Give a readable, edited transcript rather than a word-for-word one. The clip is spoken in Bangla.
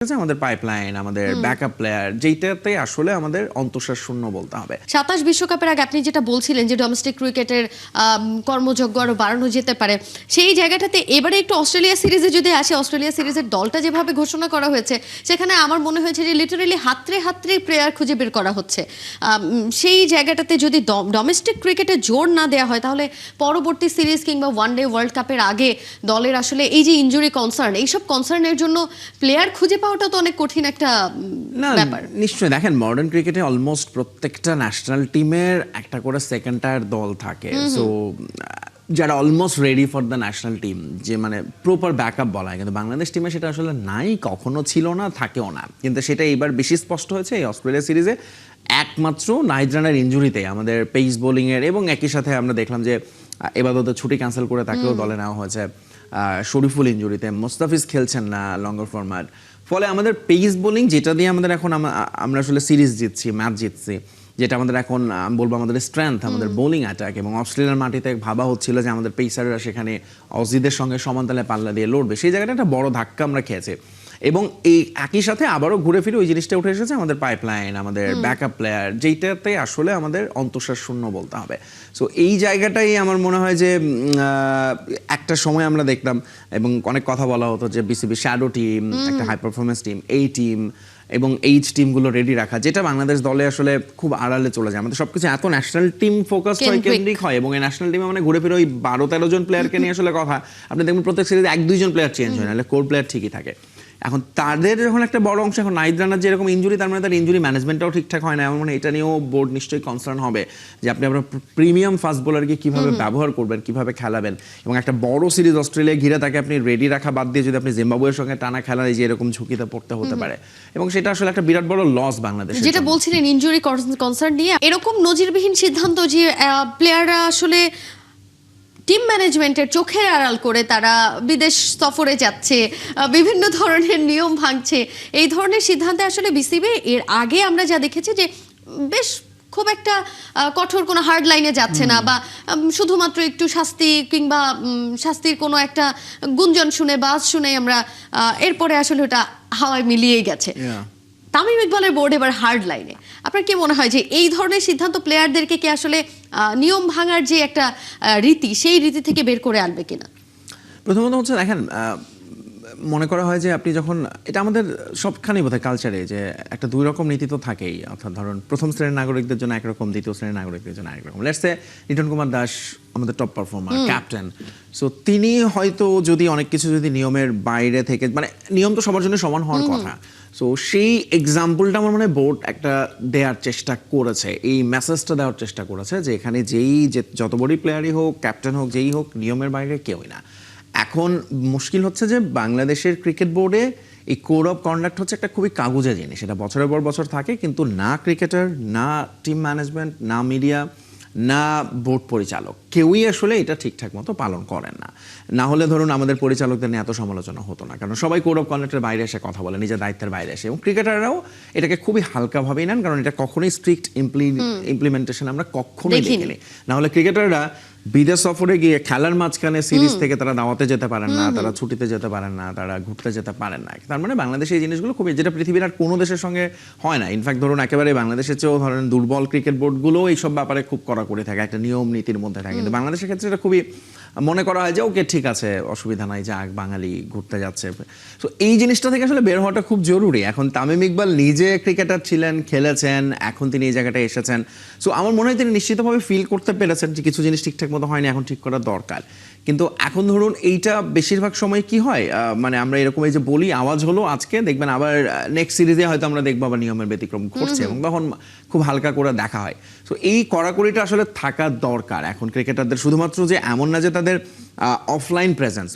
আমাদের পাইপলাইন, আমাদের ব্যাকআপ প্লেয়ার, যেটাতে আসলে আমাদের অন্তঃসার শূন্য বলতে হবে। 27 বিশ্বকাপের আগে আপনি যেটা বলছিলেন যে ডোমেস্টিক ক্রিকেটের কর্মযজ্ঞ আরো বাড়ানো যেতে পারে, সেই জায়গাটাতে এবারে একটু অস্ট্রেলিয়া সিরিজে যদি আসে, অস্ট্রেলিয়া সিরিজের দলটা যেভাবে ঘোষণা করা হয়েছে সেখানে আমার মনে হয়েছে যে লিটারালি হাতরে হাতরে প্লেয়ার খুঁজে বের করা হচ্ছে। সেই জায়গাটাতে যদি ডোমেস্টিক ক্রিকেটে জোর না দেওয়া হয় তাহলে পরবর্তী সিরিজ কিংবা ওয়ানডে ওয়ার্ল্ড কাপের আগে দলের আসলে এই যে ইনজুরি কনসার্ন, এইসব কনসার্নের জন্য প্লেয়ার খুঁজে পাওয়াটা তো অনেক কঠিন একটা ব্যাপার। নিশ্চয়ই দেখেন, মডার্ন ক্রিকেটে অলমোস্ট প্রত্যেকটা ন্যাশনাল টিমের একটা করে সেকেন্ড টায়ার দল থাকে, সো যারা almost ready for the national team, যে মানে প্রপার ব্যাকআপ বলা হয়। কিন্তু বাংলাদেশ টিমে সেটা আসলে নাই, কখনো ছিল না, থাকেও না। কিন্তু সেটা এবার বেশি স্পষ্ট হয়েছে এই অস্ট্রেলিয়া সিরিজে, একমাত্র নাহিদ রানার ইনজুরিতে আমাদের পেস বোলিংয়ের, এবং একই সাথে আমরা দেখলাম যে এবার তো ছুটি ক্যান্সেল করে তাকেও দলে নেওয়া হয়েছে শরীফুল ইনজুরিতে, মোস্তাফিজ খেলছেন না লঙ্গার ফরম্যাট। ফলে আমাদের পেস বোলিং, যেটা দিয়ে আমাদের এখন আমরা আসলে সিরিজ জিতছি, ম্যাচ জিতছি, যেটা আমাদের এখন বলবো আমাদের স্ট্রেংথ, আমাদের বোলিং অ্যাটাক। এবং অস্ট্রেলিয়ার মাটিতে ভাবা হচ্ছিল যে আমাদের পেসাররা সেখানে অজিদের সঙ্গে সমানতালে পাল্লা দিয়ে লড়বে, সেই জায়গাটা একটা বড় ধাক্কা আমরা খেয়েছি। এবং এই একই সাথে আবারও ঘুরে ফিরে ওই জিনিসটা উঠে এসেছে আমাদের পাইপলাইন, আমাদের ব্যাকআপ প্লেয়ার, যেটাতে আসলে আমাদের অন্তঃসার শূন্য বলতে হবে। সো এই জায়গাটাই আমার মনে হয় যে একটা সময় আমরা দেখতাম এবং অনেক কথা বলা হতো যে বিসিবি শ্যাডো টিম, একটা হাই পারফরমেন্স টিম, এই টিম এবং এইচ টিমগুলো রেডি রাখা, যেটা বাংলাদেশ দলে আসলে খুব আড়ালে চলে যায়। আমাদের সবকিছু এত ন্যাশনাল টিম ফোকাসড হয়, কেন্দ্রিক হয়, এবং এই ন্যাশনাল টিমে মানে ঘুরে ফিরে ওই 12-13 জন প্লেয়ারকে নিয়ে আসলে কথা। আপনি দেখবেন প্রত্যেক সিরিজে 1-2 জন প্লেয়ার চেঞ্জ হয়, নাহলে কোর প্লেয়ার ঠিকই থাকে। এখন তাদের যখন একটা বড় অংশ, এখন নাহিদ রানার যেরকম ইনজুরি, তার মানে তার ইনজুরি ম্যানেজমেন্টটাও ঠিকঠাক হয় না। এমন মানে এটা নিয়েও বোর্ড নিশ্চয়ই কনসার্ন হবে যে আপনি আপনার প্রিমিয়াম ফাস্ট বোলারকে কীভাবে ব্যবহার করবেন, কীভাবে খেলাবেন। এবং একটা বড় সিরিজ অস্ট্রেলিয়া ঘিরে তাকে আপনি রেডি রাখা বাদ দিয়ে যদি আপনি জিম্বাবুয়ের সঙ্গে টানা খেলার যে এরকম ঝুঁকিতে পড়তে হতে পারে, এবং সেটা আসলে একটা বিরাট বড় লস বাংলাদেশের। যেটা বলছিলেন ইনজুরি কনসার্ন নিয়ে, এরকম নজিরবিহীন সিদ্ধান্ত যে প্লেয়াররা আসলে টিম ম্যানেজমেন্টের চোখের আড়াল করে তারা বিদেশ সফরে যাচ্ছে, বিভিন্ন ধরনের নিয়ম ভাঙছে, এই ধরনের সিদ্ধান্তে আসলে বিসিবি এর আগে আমরা যা দেখেছি যে বেশ খুব একটা কঠোর কোনো হার্ড লাইনে যাচ্ছে না, বা শুধুমাত্র একটু শাস্তি কিংবা শাস্তির কোনো একটা গুঞ্জন শুনে বাস শুনে আমরা এরপরে আসলে ওটা হাওয়ায় মিলিয়ে গেছে। তামিম ইকবালের বোর্ড এবার হার্ড লাইনে। আপনার কি মনে হয় যে এই ধরনের সিদ্ধান্ত প্লেয়ারদেরকে কি আসলে নিয়ম ভাঙার যে একটা রীতি, সেই রীতি থেকে বের করে আনবে কিনা? প্রথমত হচ্ছে দেখেন, মনে করা হয় যে আপনি যখন, এটা আমাদের সবখানেই বোধহয় কালচারে, যে একটা 2 রকম নীতি তো থাকেই। অর্থাৎ ধরুন প্রথম শ্রেণীর নাগরিকদের জন্য একরকম, দ্বিতীয় শ্রেণীর নাগরিকদের জন্য আরেক রকম। লেটস সে লিটন কুমার দাস আমাদের টপ পারফর্মার, ক্যাপ্টেন। সো তিনি হয়তো যদি অনেক কিছু যদি নিয়মের বাইরে থেকে, মানে নিয়ম তো সবার জন্য সমান হওয়ার কথা, সো সেই এক্সাম্পলটা আমার মনে হয় বোর্ড একটা দেওয়ার চেষ্টা করেছে, এই মেসেজটা দেওয়ার চেষ্টা করেছে যে এখানে যত বড়ই প্লেয়ারই হোক, ক্যাপ্টেন হোক, যেই হোক, নিয়মের বাইরে কেউই না। এখন মুশকিল হচ্ছে যে বাংলাদেশের ক্রিকেট বোর্ডে এই কোড অফ কন্ডাক্ট হচ্ছে একটা খুবই কাগুজে জিনিস। এটা বছরের পর বছর থাকে, কিন্তু না ক্রিকেটার, না টিম ম্যানেজমেন্ট, না মিডিয়া, না বোর্ড পরিচালক, কেউই আসলে এটা ঠিকঠাক মতো পালন করেন না। না হলে ধরুন আমাদের পরিচালকদের নিয়ে এত সমালোচনা হতো না, কারণ সবাই কোড অফ কন্ডাক্টের বাইরে এসে কথা বলে, নিজের দায়িত্বের বাইরে এসে। এবং ক্রিকেটাররাও এটাকে খুবই হালকাভাবেই নেন, কারণ এটা কখনোই স্ট্রিক্ট ইমপ্লিমেন্টেশন আমরা কখনোই দেখিনি। না হলে ক্রিকেটাররা বিদেশ সফরে গিয়ে খেলার মাঝখানে সিরিজ থেকে তারা দাওয়াতে যেতে পারেন না, তারা ছুটিতে যেতে পারেন না, তারা ঘুরতে যেতে পারেন না। তার মানে বাংলাদেশে এই জিনিসগুলো খুবই, যেটা পৃথিবীর আর কোনো দেশের সঙ্গে হয় না। ইনফ্যাক্ট ধরুন একেবারে বাংলাদেশের চেয়েও ধরেন দুর্বল ক্রিকেট বোর্ডগুলো এইসব ব্যাপারে খুব কড়াকড়ি থাকে, একটা নিয়ম নীতির মধ্যে থাকে। কিন্তু বাংলাদেশের ক্ষেত্রে এটা খুবই মনে করা হয় যে ওকে ঠিক আছে, অসুবিধা নাই, যাক বাঙালি ঘুরতে যাচ্ছে। তো এই জিনিসটা থেকে আসলে বের হওয়াটা খুব জরুরি। এখন তামিম ইকবাল নিজে ক্রিকেটার ছিলেন, খেলেছেন, এখন তিনি এই জায়গাটায় এসেছেন। সো আমার মনে হয় তিনি নিশ্চিতভাবে ফিল করতে পেরেছেন যে কিছু জিনিস ঠিকঠাক মতো হয়নি, এখন ঠিক করা দরকার। কিন্তু এখন ধরুন এইটা বেশিরভাগ সময় কি হয়, মানে আমরা এরকম এই যে বলি আওয়াজ হলো আজকে, দেখবেন আবার নেক্সট সিরিজে হয়তো আমরা দেখবো আবার নিয়মের ব্যতিক্রম ঘটছে, এবং তখন খুব হালকা করে দেখা হয়। তো এই কড়াকড়িটা আসলে থাকা দরকার এখন ক্রিকেটারদের। শুধুমাত্র যে এমন না যে তাদের অফলাইন প্রেজেন্স,